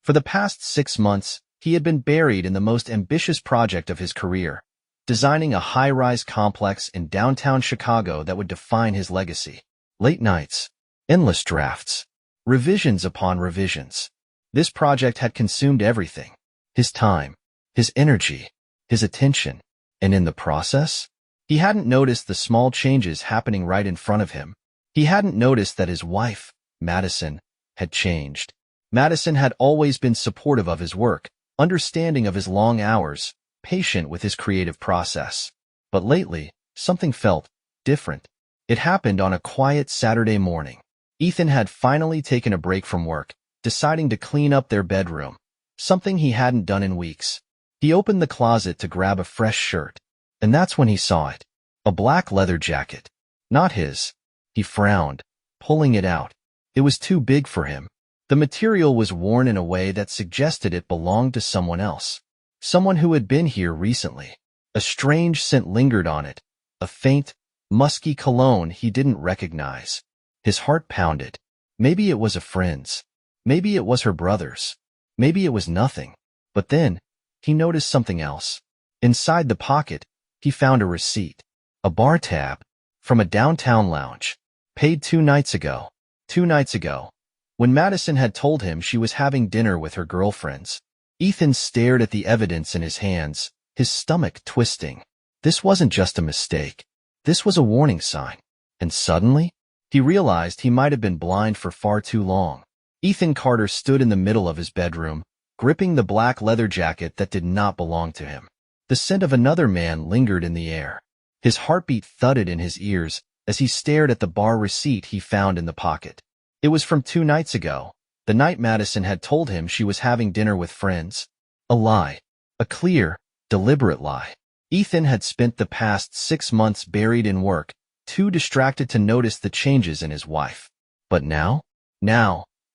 For the past 6 months, he had been buried in the most ambitious project of his career, designing a high-rise complex in downtown Chicago that would define his legacy. Late nights, endless drafts, revisions upon revisions. This project had consumed everything: his time, his energy, his attention, and in the process, he hadn't noticed the small changes happening right in front of him. He hadn't noticed that his wife, Madison, had changed. Madison had always been supportive of his work, understanding of his long hours, patient with his creative process. But lately, something felt different. It happened on a quiet Saturday morning. Ethan had finally taken a break from work, deciding to clean up their bedroom, something he hadn't done in weeks. He opened the closet to grab a fresh shirt, and that's when he saw it. A black leather jacket. Not his. He frowned, pulling it out. It was too big for him. The material was worn in a way that suggested it belonged to someone else. Someone who had been here recently. A strange scent lingered on it, a faint, musky cologne he didn't recognize. His heart pounded. Maybe it was a friend's. Maybe it was her brother's. Maybe it was nothing. But then, he noticed something else. Inside the pocket, he found a receipt. A bar tab. From a downtown lounge. Paid 2 nights ago. 2 nights ago. When Madison had told him she was having dinner with her girlfriends. Ethan stared at the evidence in his hands, his stomach twisting. This wasn't just a mistake. This was a warning sign. And suddenly, he realized he might have been blind for far too long. Ethan Carter stood in the middle of his bedroom, gripping the black leather jacket that did not belong to him. The scent of another man lingered in the air. His heartbeat thudded in his ears as he stared at the bar receipt he found in the pocket. It was from 2 nights ago, the night Madison had told him she was having dinner with friends. A lie. A clear, deliberate lie. Ethan had spent the past 6 months buried in work, too distracted to notice the changes in his wife. But now,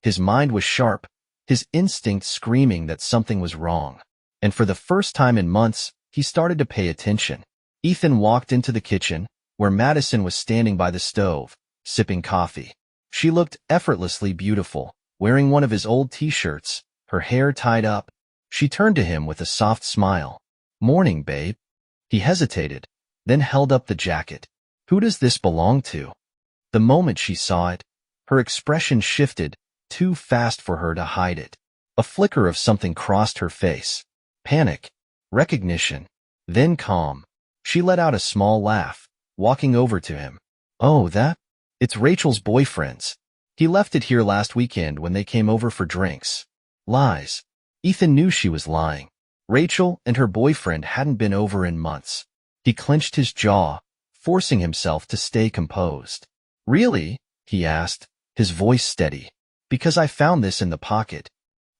his mind was sharp, his instinct screaming that something was wrong. And for the first time in months, he started to pay attention. Ethan walked into the kitchen, where Madison was standing by the stove, sipping coffee. She looked effortlessly beautiful, wearing one of his old t-shirts, her hair tied up. She turned to him with a soft smile. "Morning, babe." He hesitated, then held up the jacket. "Who does this belong to?" The moment she saw it, her expression shifted, too fast for her to hide it. A flicker of something crossed her face. Panic, recognition, then calm. She let out a small laugh, walking over to him. "Oh, it's Rachel's boyfriend's. He left it here last weekend when they came over for drinks." Lies. Ethan knew she was lying. Rachel and her boyfriend hadn't been over in months. He clenched his jaw, forcing himself to stay composed. "Really?" he asked, his voice steady. "Because I found this in the pocket."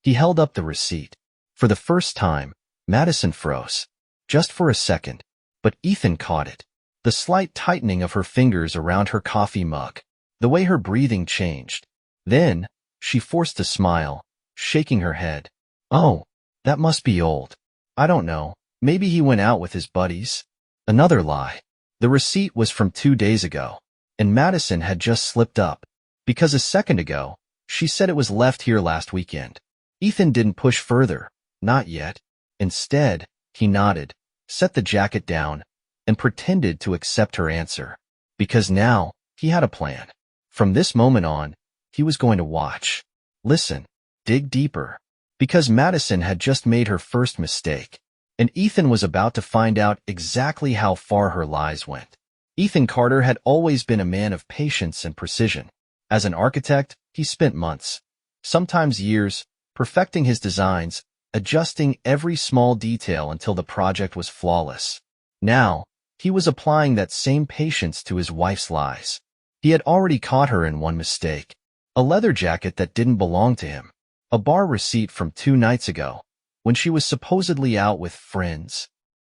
He held up the receipt. For the first time, Madison froze. Just for a second. But Ethan caught it. The slight tightening of her fingers around her coffee mug. The way her breathing changed. Then, she forced a smile, shaking her head. "Oh, that must be old. I don't know. Maybe he went out with his buddies." Another lie. The receipt was from 2 days ago, and Madison had just slipped up. Because a second ago, she said it was left here last weekend. Ethan didn't push further. Not yet. Instead, he nodded, set the jacket down, and pretended to accept her answer. Because now, he had a plan. From this moment on, he was going to watch. Listen. Dig deeper. Because Madison had just made her first mistake, and Ethan was about to find out exactly how far her lies went. Ethan Carter had always been a man of patience and precision. As an architect, he spent months, sometimes years, perfecting his designs, adjusting every small detail until the project was flawless. Now, he was applying that same patience to his wife's lies. He had already caught her in one mistake. A leather jacket that didn't belong to him. A bar receipt from 2 nights ago, when she was supposedly out with friends.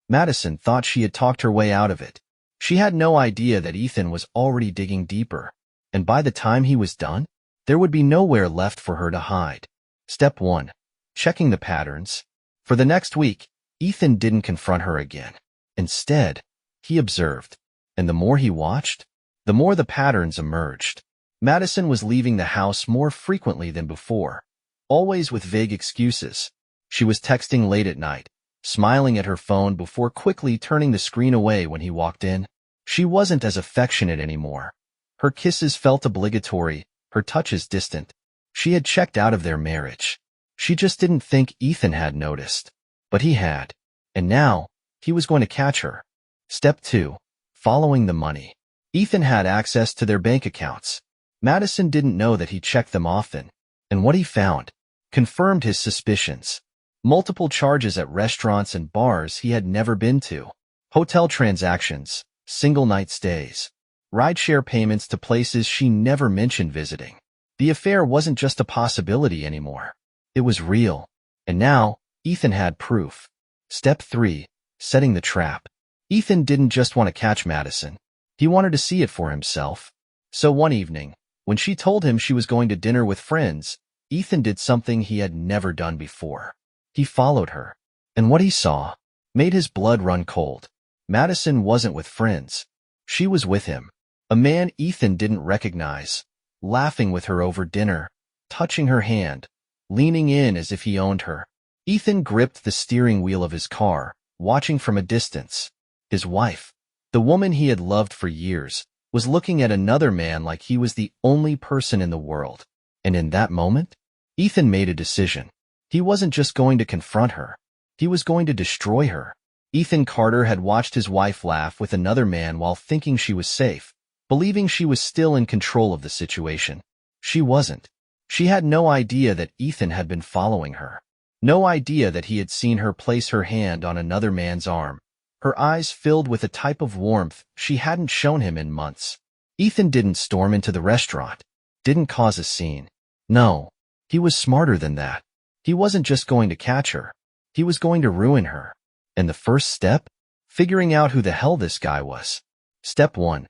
Madison thought she had talked her way out of it. She had no idea that Ethan was already digging deeper, and by the time he was done, there would be nowhere left for her to hide. Step 1. Checking the patterns. For the next week, Ethan didn't confront her again. Instead, he observed, and the more he watched, the more the patterns emerged. Madison was leaving the house more frequently than before, always with vague excuses. She was texting late at night, smiling at her phone before quickly turning the screen away when he walked in. She wasn't as affectionate anymore. Her kisses felt obligatory, her touches distant. She had checked out of their marriage. She just didn't think Ethan had noticed. But he had. And now, he was going to catch her. Step 2. Following the money. Ethan had access to their bank accounts. Madison didn't know that he checked them often. And what he found confirmed his suspicions. Multiple charges at restaurants and bars he had never been to. Hotel transactions, single-night stays, rideshare payments to places she never mentioned visiting. The affair wasn't just a possibility anymore. It was real. And now, Ethan had proof. Step 3. Setting the trap. Ethan didn't just want to catch Madison. He wanted to see it for himself. So one evening, when she told him she was going to dinner with friends, Ethan did something he had never done before. He followed her. And what he saw made his blood run cold. Madison wasn't with friends. She was with him. A man Ethan didn't recognize, laughing with her over dinner, touching her hand, leaning in as if he owned her. Ethan gripped the steering wheel of his car, watching from a distance. His wife, the woman he had loved for years, was looking at another man like he was the only person in the world. And in that moment, Ethan made a decision. He wasn't just going to confront her. He was going to destroy her. Ethan Carter had watched his wife laugh with another man while thinking she was safe, believing she was still in control of the situation. She wasn't. She had no idea that Ethan had been following her. No idea that he had seen her place her hand on another man's arm. Her eyes filled with a type of warmth she hadn't shown him in months. Ethan didn't storm into the restaurant. Didn't cause a scene. No, he was smarter than that. He wasn't just going to catch her. He was going to ruin her. And the first step? Figuring out who the hell this guy was. Step 1.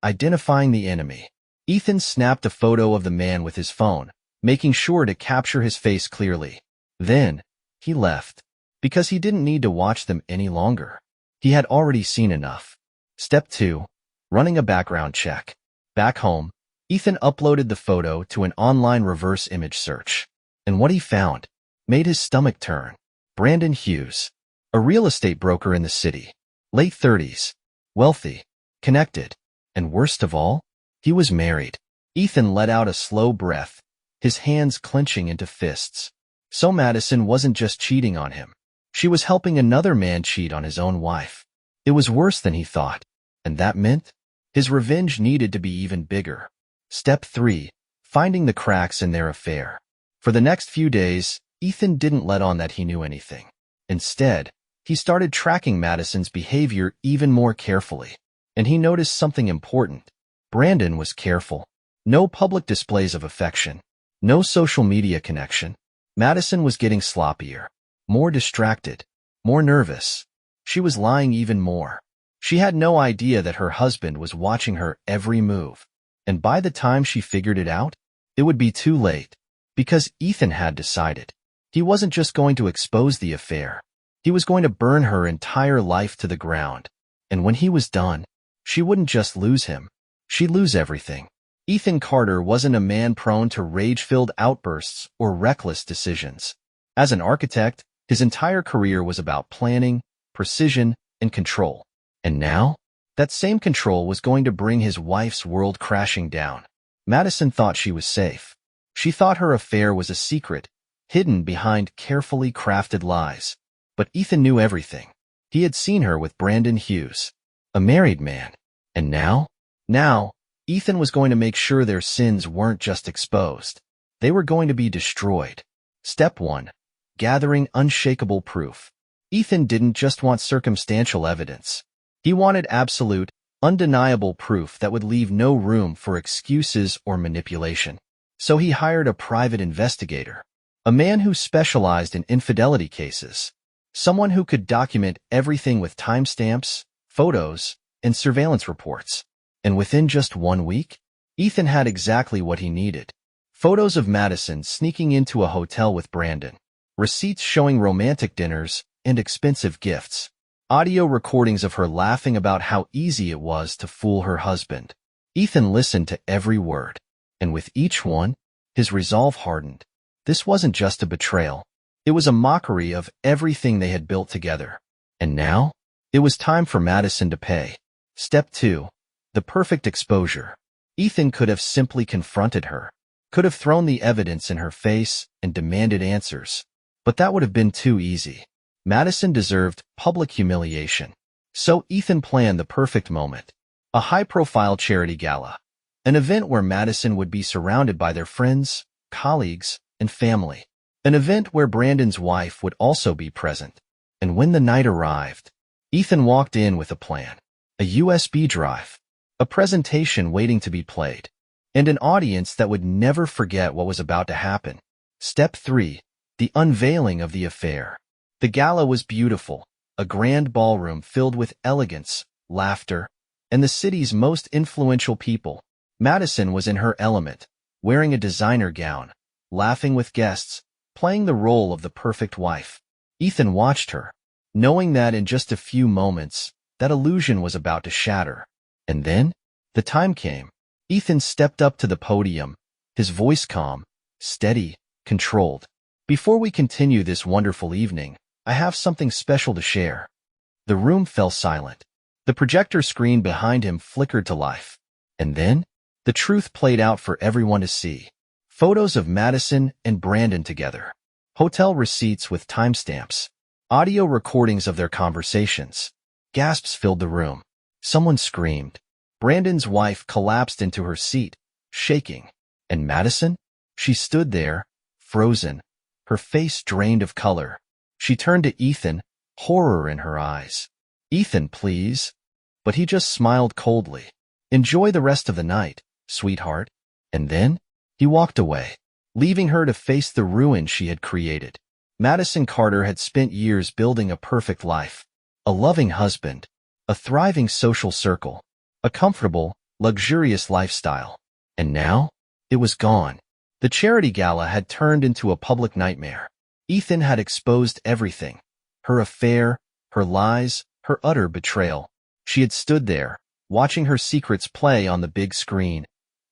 Identifying the enemy. Ethan snapped a photo of the man with his phone, making sure to capture his face clearly. Then, he left. Because he didn't need to watch them any longer. He had already seen enough. Step 2. Running a background check. Back home, Ethan uploaded the photo to an online reverse image search. And what he found made his stomach turn. Brandon Hughes, a real estate broker in the city. Late 30s. Wealthy. Connected. And worst of all, he was married. Ethan let out a slow breath, his hands clenching into fists. So Madison wasn't just cheating on him. She was helping another man cheat on his own wife. It was worse than he thought. And that meant his revenge needed to be even bigger. Step 3. Finding the cracks in their affair. For the next few days, Ethan didn't let on that he knew anything. Instead, he started tracking Madison's behavior even more carefully. And he noticed something important. Brandon was careful. No public displays of affection. No social media connection. Madison was getting sloppier. More distracted. More nervous. She was lying even more. She had no idea that her husband was watching her every move. And by the time she figured it out, it would be too late. Because Ethan had decided. He wasn't just going to expose the affair. He was going to burn her entire life to the ground. And when he was done, she wouldn't just lose him. She'd lose everything. Ethan Carter wasn't a man prone to rage-filled outbursts or reckless decisions. As an architect, his entire career was about planning, precision, and control. And now, that same control was going to bring his wife's world crashing down. Madison thought she was safe. She thought her affair was a secret, hidden behind carefully crafted lies. But Ethan knew everything. He had seen her with Brandon Hughes, a married man. And now, Ethan was going to make sure their sins weren't just exposed. They were going to be destroyed. Step 1. Gathering unshakable proof. Ethan didn't just want circumstantial evidence. He wanted absolute, undeniable proof that would leave no room for excuses or manipulation. So he hired a private investigator, a man who specialized in infidelity cases, someone who could document everything with timestamps, photos, and surveillance reports. And within just 1 week, Ethan had exactly what he needed. Photos of Madison sneaking into a hotel with Brandon, receipts showing romantic dinners and expensive gifts, audio recordings of her laughing about how easy it was to fool her husband. Ethan listened to every word, and with each one, his resolve hardened. This wasn't just a betrayal. It was a mockery of everything they had built together. And now, it was time for Madison to pay. Step 2. The perfect exposure. Ethan could have simply confronted her, could have thrown the evidence in her face and demanded answers. But that would have been too easy. Madison deserved public humiliation. So Ethan planned the perfect moment. A high-profile charity gala. An event where Madison would be surrounded by their friends, colleagues, and family. An event where Brandon's wife would also be present. And when the night arrived, Ethan walked in with a plan. A USB drive. A presentation waiting to be played. And an audience that would never forget what was about to happen. Step 3. The unveiling of the affair. The gala was beautiful. A grand ballroom filled with elegance, laughter, and the city's most influential people. Madison was in her element, wearing a designer gown, laughing with guests, playing the role of the perfect wife. Ethan watched her, knowing that in just a few moments, that illusion was about to shatter. And then, the time came. Ethan stepped up to the podium, his voice calm, steady, controlled. Before we continue this wonderful evening, I have something special to share. The room fell silent. The projector screen behind him flickered to life. And then, the truth played out for everyone to see. Photos of Madison and Brandon together. Hotel receipts with timestamps. Audio recordings of their conversations. Gasps filled the room. Someone screamed. Brandon's wife collapsed into her seat, shaking. And Madison? She stood there, frozen, her face drained of color. She turned to Ethan, horror in her eyes. "Ethan, please." But he just smiled coldly. "Enjoy the rest of the night, sweetheart." And then, he walked away, leaving her to face the ruin she had created. Madison Carter had spent years building a perfect life. A loving husband, a thriving social circle, a comfortable, luxurious lifestyle. And now, it was gone. The charity gala had turned into a public nightmare. Ethan had exposed everything. Her affair, her lies, her utter betrayal. She had stood there, watching her secrets play on the big screen,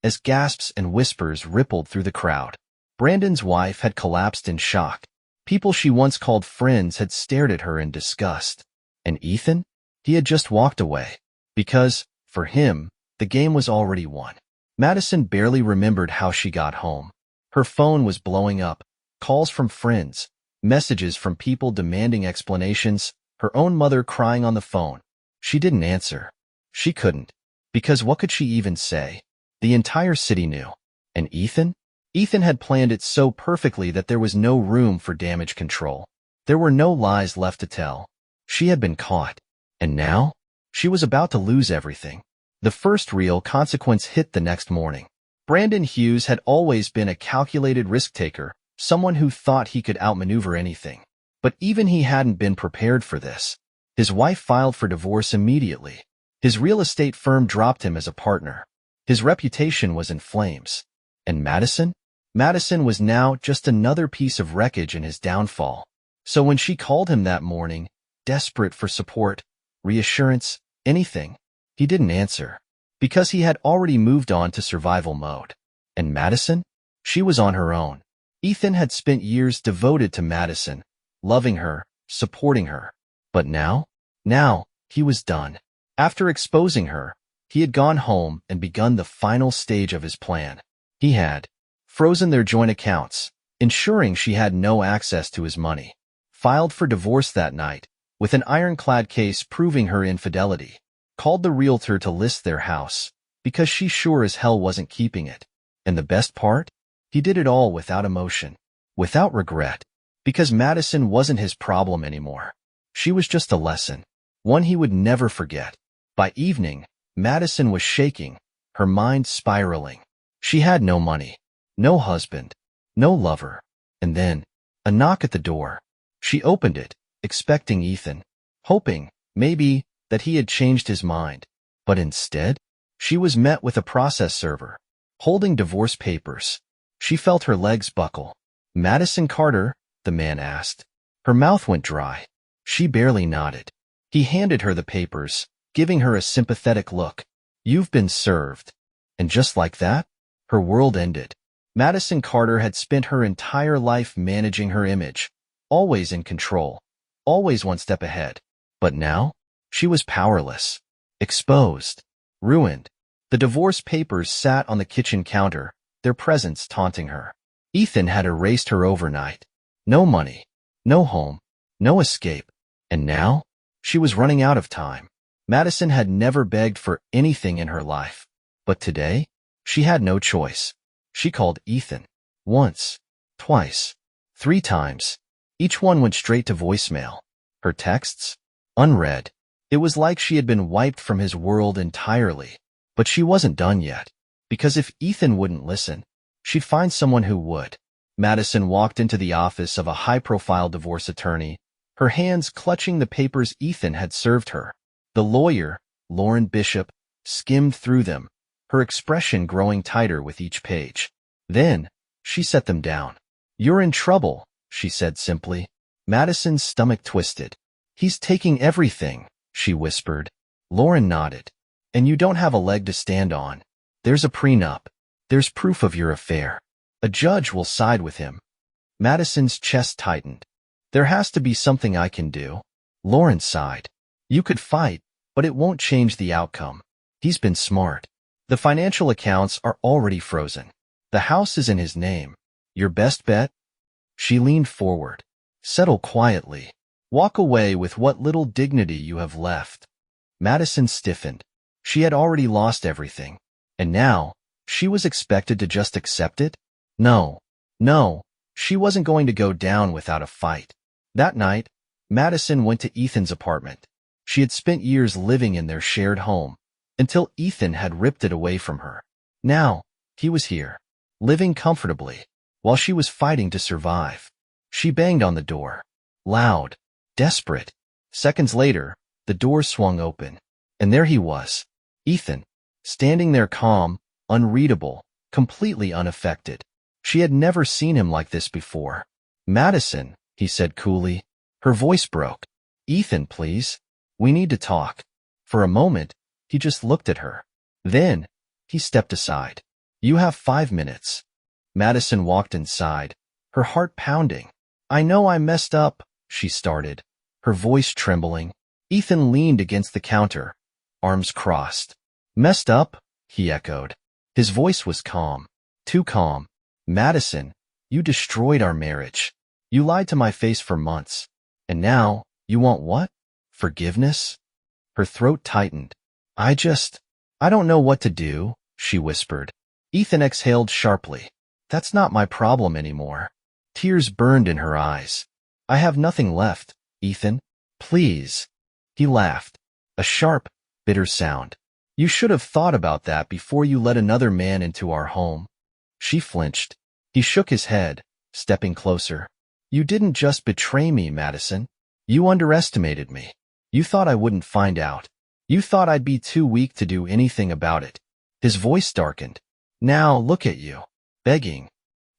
as gasps and whispers rippled through the crowd. Brandon's wife had collapsed in shock. People she once called friends had stared at her in disgust. And Ethan? He had just walked away. Because, for him, the game was already won. Madison barely remembered how she got home. Her phone was blowing up. Calls from friends, messages from people demanding explanations, her own mother crying on the phone. She didn't answer. She couldn't. Because what could she even say? The entire city knew. And Ethan? Ethan had planned it so perfectly that there was no room for damage control. There were no lies left to tell. She had been caught. And now? She was about to lose everything. The first real consequence hit the next morning. Brandon Hughes had always been a calculated risk-taker, someone who thought he could outmaneuver anything. But even he hadn't been prepared for this. His wife filed for divorce immediately. His real estate firm dropped him as a partner. His reputation was in flames. And Madison? Madison was now just another piece of wreckage in his downfall. So when she called him that morning, desperate for support, reassurance, anything, he didn't answer. Because he had already moved on to survival mode. And Madison? She was on her own. Ethan had spent years devoted to Madison, loving her, supporting her. But now, he was done. After exposing her, he had gone home and begun the final stage of his plan. He had frozen their joint accounts, ensuring she had no access to his money. Filed for divorce that night, with an ironclad case proving her infidelity. Called the realtor to list their house, because she sure as hell wasn't keeping it. And the best part? He did it all without emotion, without regret, because Madison wasn't his problem anymore. She was just a lesson, one he would never forget. By evening, Madison was shaking, her mind spiraling. She had no money, no husband, no lover. And then, a knock at the door. She opened it, expecting Ethan, hoping, maybe, that he had changed his mind. But instead, she was met with a process server, holding divorce papers. She felt her legs buckle. "Madison Carter?" the man asked. Her mouth went dry. She barely nodded. He handed her the papers, giving her a sympathetic look. "You've been served." And just like that, her world ended. Madison Carter had spent her entire life managing her image, always in control, always one step ahead. But now, she was powerless, exposed, ruined. The divorce papers sat on the kitchen counter, their presence taunting her. Ethan had erased her overnight. No money, no home, no escape. And now, she was running out of time. Madison had never begged for anything in her life. But today, she had no choice. She called Ethan. Once, twice, 3 times. Each one went straight to voicemail. Her texts? Unread. It was like she had been wiped from his world entirely. But she wasn't done yet. Because if Ethan wouldn't listen, she'd find someone who would. Madison walked into the office of a high-profile divorce attorney, her hands clutching the papers Ethan had served her. The lawyer, Lauren Bishop, skimmed through them, her expression growing tighter with each page. Then, she set them down. "You're in trouble," she said simply. Madison's stomach twisted. "He's taking everything," she whispered. Lauren nodded. "And you don't have a leg to stand on. There's a prenup. There's proof of your affair. A judge will side with him." Madison's chest tightened. "There has to be something I can do." Lauren sighed. "You could fight, but it won't change the outcome. He's been smart. The financial accounts are already frozen. The house is in his name. Your best bet?" She leaned forward. "Settle quietly. Walk away with what little dignity you have left." Madison stiffened. She had already lost everything. And now, she was expected to just accept it? No, she wasn't going to go down without a fight. That night, Madison went to Ethan's apartment. She had spent years living in their shared home, until Ethan had ripped it away from her. Now, he was here, living comfortably, while she was fighting to survive. She banged on the door. Loud, desperate. Seconds later, the door swung open, and there he was, Ethan, standing there calm, unreadable, completely unaffected. She had never seen him like this before. "Madison," he said coolly. Her voice broke. "Ethan, please. We need to talk." For a moment, he just looked at her. Then, he stepped aside. "You have 5 minutes." Madison walked inside, her heart pounding. "I know I messed up," she started, her voice trembling. Ethan leaned against the counter, arms crossed. "Messed up?" he echoed. His voice was calm, too calm. "Madison, you destroyed our marriage. You lied to my face for months. And now, you want what? Forgiveness?" Her throat tightened. I don't know what to do," she whispered. Ethan exhaled sharply. "That's not my problem anymore." Tears burned in her eyes. "I have nothing left, Ethan. Please." He laughed, a sharp, bitter sound. "You should have thought about that before you let another man into our home." She flinched. He shook his head, stepping closer. "You didn't just betray me, Madison. You underestimated me. You thought I wouldn't find out. You thought I'd be too weak to do anything about it." His voice darkened. "Now look at you, begging."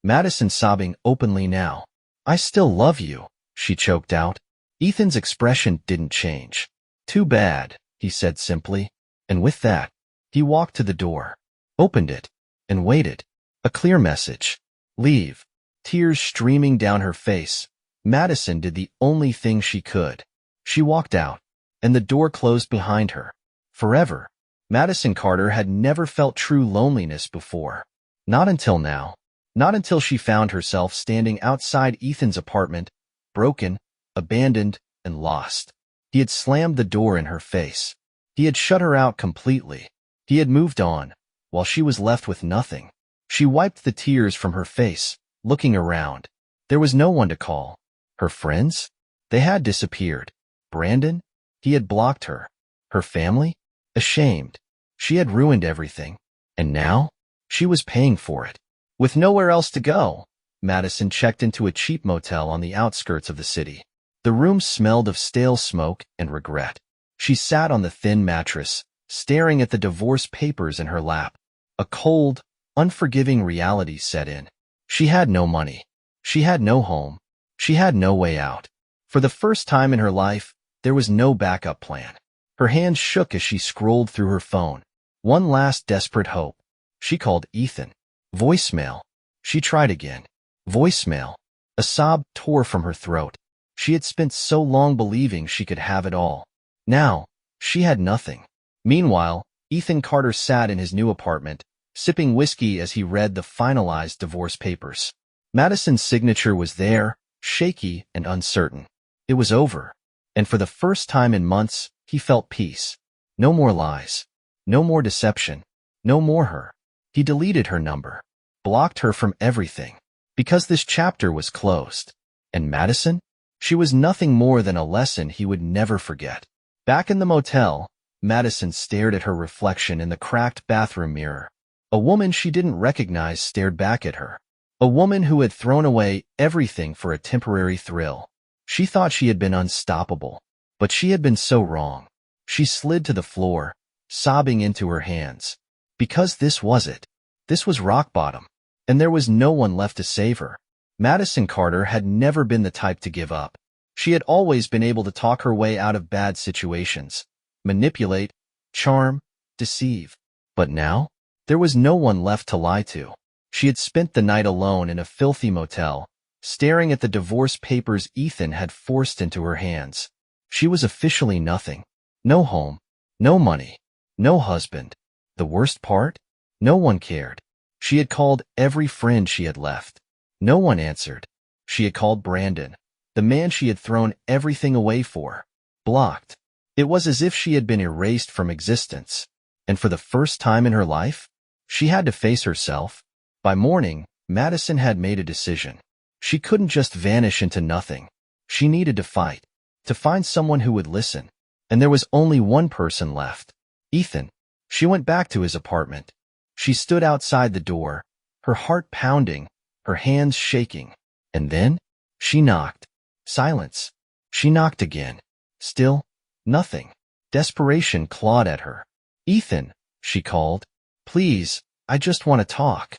Madison sobbing openly now. "I still love you," she choked out. Ethan's expression didn't change. "Too bad," he said simply. And with that, he walked to the door, opened it, and waited. A clear message. Leave. Tears streaming down her face, Madison did the only thing she could. She walked out, and the door closed behind her. Forever. Madison Carter had never felt true loneliness before. Not until now. Not until she found herself standing outside Ethan's apartment, broken, abandoned, and lost. He had slammed the door in her face. He had shut her out completely. He had moved on, while she was left with nothing. She wiped the tears from her face, looking around. There was no one to call. Her friends? They had disappeared. Brandon? He had blocked her. Her family? Ashamed. She had ruined everything. And now? She was paying for it. With nowhere else to go, Madison checked into a cheap motel on the outskirts of the city. The room smelled of stale smoke and regret. She sat on the thin mattress, staring at the divorce papers in her lap. A cold, unforgiving reality set in. She had no money. She had no home. She had no way out. For the first time in her life, there was no backup plan. Her hands shook as she scrolled through her phone. One last desperate hope. She called Ethan. Voicemail. She tried again. Voicemail. A sob tore from her throat. She had spent so long believing she could have it all. Now, she had nothing. Meanwhile, Ethan Carter sat in his new apartment, sipping whiskey as he read the finalized divorce papers. Madison's signature was there, shaky and uncertain. It was over. And for the first time in months, he felt peace. No more lies. No more deception. No more her. He deleted her number. Blocked her from everything. Because this chapter was closed. And Madison? She was nothing more than a lesson he would never forget. Back in the motel, Madison stared at her reflection in the cracked bathroom mirror. A woman she didn't recognize stared back at her. A woman who had thrown away everything for a temporary thrill. She thought she had been unstoppable, but she had been so wrong. She slid to the floor, sobbing into her hands. Because this was it. This was rock bottom, and there was no one left to save her. Madison Carter had never been the type to give up. She had always been able to talk her way out of bad situations, manipulate, charm, deceive. But now, there was no one left to lie to. She had spent the night alone in a filthy motel, staring at the divorce papers Ethan had forced into her hands. She was officially nothing. No home, no money, no husband. The worst part? No one cared. She had called every friend she had left. No one answered. She had called Brandon, the man she had thrown everything away for. Blocked. It was as if she had been erased from existence. And for the first time in her life, she had to face herself. By morning, Madison had made a decision. She couldn't just vanish into nothing. She needed to fight, to find someone who would listen. And there was only one person left. Ethan. She went back to his apartment. She stood outside the door, her heart pounding, her hands shaking. And then, she knocked. Silence. She knocked again. Still, nothing. Desperation clawed at her. Ethan, she called. Please, I just want to talk.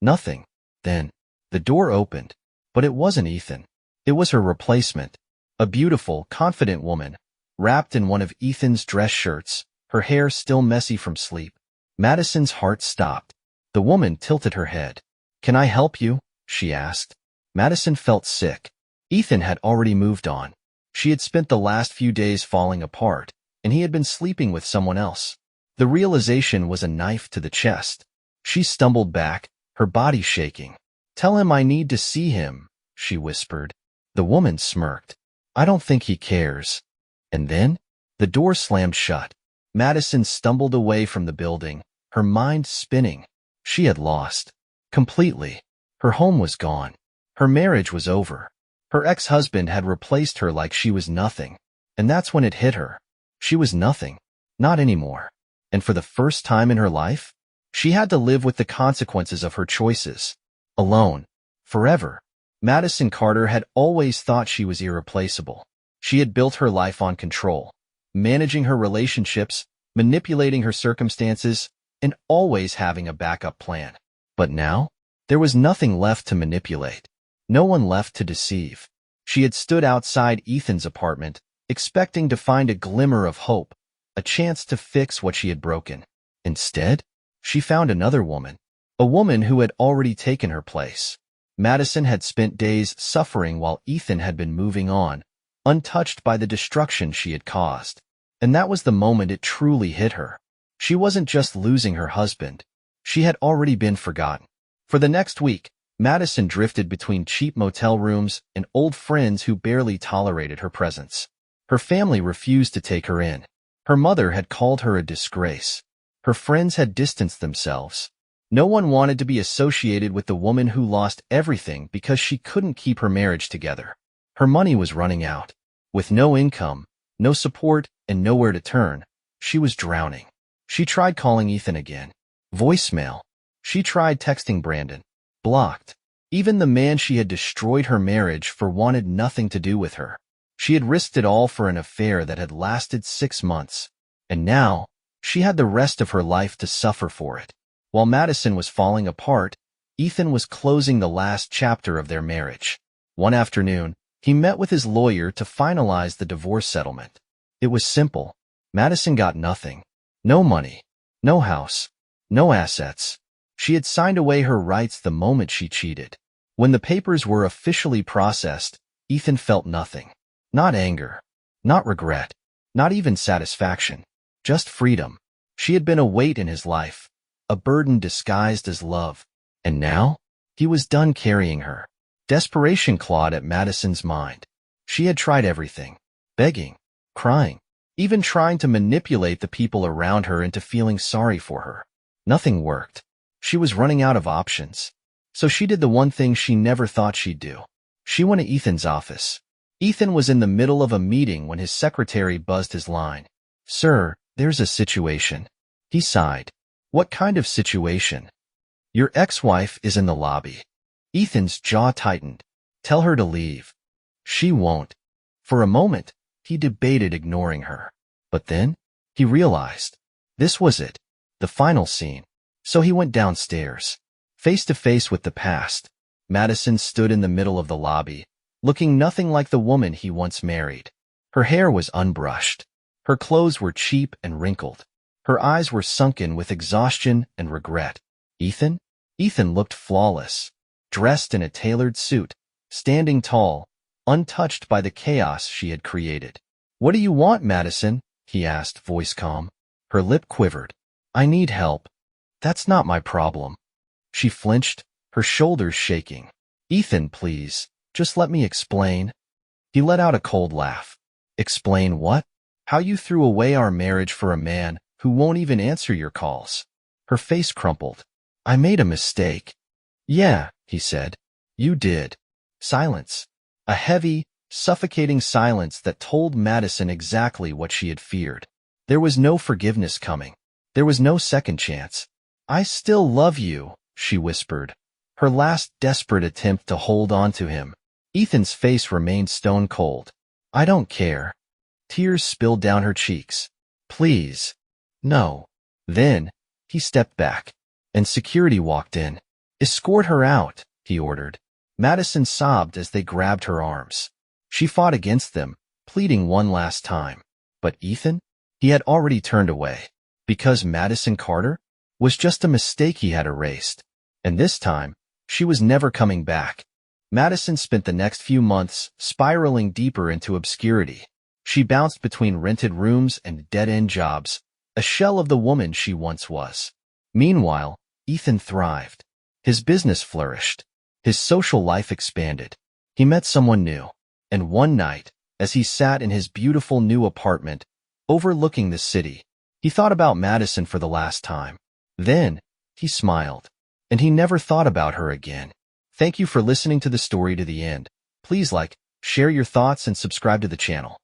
Nothing. Then, the door opened. But it wasn't Ethan. It was her replacement. A beautiful, confident woman, wrapped in one of Ethan's dress shirts, her hair still messy from sleep. Madison's heart stopped. The woman tilted her head. Can I help you? She asked. Madison felt sick. Ethan had already moved on. She had spent the last few days falling apart, and he had been sleeping with someone else. The realization was a knife to the chest. She stumbled back, her body shaking. Tell him I need to see him, she whispered. The woman smirked. I don't think he cares. And then, the door slammed shut. Madison stumbled away from the building, her mind spinning. She had lost. Completely. Her home was gone. Her marriage was over. Her ex-husband had replaced her like she was nothing. And that's when it hit her. She was nothing. Not anymore. And for the first time in her life, she had to live with the consequences of her choices. Alone. Forever. Madison Carter had always thought she was irreplaceable. She had built her life on control, managing her relationships, manipulating her circumstances, and always having a backup plan. But now, there was nothing left to manipulate. No one left to deceive. She had stood outside Ethan's apartment, expecting to find a glimmer of hope, a chance to fix what she had broken. Instead, she found another woman, a woman who had already taken her place. Madison had spent days suffering while Ethan had been moving on, untouched by the destruction she had caused. And that was the moment it truly hit her. She wasn't just losing her husband. She had already been forgotten. For the next week, Madison drifted between cheap motel rooms and old friends who barely tolerated her presence. Her family refused to take her in. Her mother had called her a disgrace. Her friends had distanced themselves. No one wanted to be associated with the woman who lost everything because she couldn't keep her marriage together. Her money was running out. With no income, no support, and nowhere to turn, she was drowning. She tried calling Ethan again. Voicemail. She tried texting Brandon. Blocked. Even the man she had destroyed her marriage for wanted nothing to do with her. She had risked it all for an affair that had lasted 6 months. And now, she had the rest of her life to suffer for it. While Madison was falling apart, Ethan was closing the last chapter of their marriage. One afternoon, he met with his lawyer to finalize the divorce settlement. It was simple. Madison got nothing. No money. No house. No assets. She had signed away her rights the moment she cheated. When the papers were officially processed, Ethan felt nothing. Not anger, not regret, not even satisfaction, just freedom. She had been a weight in his life, a burden disguised as love. And now, he was done carrying her. Desperation clawed at Madison's mind. She had tried everything, begging, crying, even trying to manipulate the people around her into feeling sorry for her. Nothing worked. She was running out of options. So she did the one thing she never thought she'd do. She went to Ethan's office. Ethan was in the middle of a meeting when his secretary buzzed his line. "Sir, there's a situation." He sighed. "What kind of situation?" "Your ex-wife is in the lobby." Ethan's jaw tightened. "Tell her to leave." "She won't." For a moment, he debated ignoring her. But then, he realized. This was it. The final scene. So he went downstairs. Face to face with the past, Madison stood in the middle of the lobby, looking nothing like the woman he once married. Her hair was unbrushed. Her clothes were cheap and wrinkled. Her eyes were sunken with exhaustion and regret. Ethan? Ethan looked flawless, dressed in a tailored suit, standing tall, untouched by the chaos she had created. "What do you want, Madison?" he asked, voice calm. Her lip quivered. "I need help." "That's not my problem." She flinched, her shoulders shaking. "Ethan, please, just let me explain." He let out a cold laugh. "Explain what?" "How you threw away our marriage for a man who won't even answer your calls." Her face crumpled. "I made a mistake." "Yeah," he said. "You did." Silence. A heavy, suffocating silence that told Madison exactly what she had feared. There was no forgiveness coming. There was no second chance. "I still love you," she whispered, her last desperate attempt to hold on to him. Ethan's face remained stone cold. "I don't care." Tears spilled down her cheeks. "Please." "No." Then, he stepped back, and security walked in. "Escort her out," he ordered. Madison sobbed as they grabbed her arms. She fought against them, pleading one last time. But Ethan? He had already turned away. Because Madison Carter was just a mistake he had erased. And this time, she was never coming back. Madison spent the next few months spiraling deeper into obscurity. She bounced between rented rooms and dead-end jobs, a shell of the woman she once was. Meanwhile, Ethan thrived. His business flourished. His social life expanded. He met someone new. And one night, as he sat in his beautiful new apartment, overlooking the city, he thought about Madison for the last time. Then, he smiled. And he never thought about her again. Thank you for listening to the story to the end. Please like, share your thoughts, and subscribe to the channel.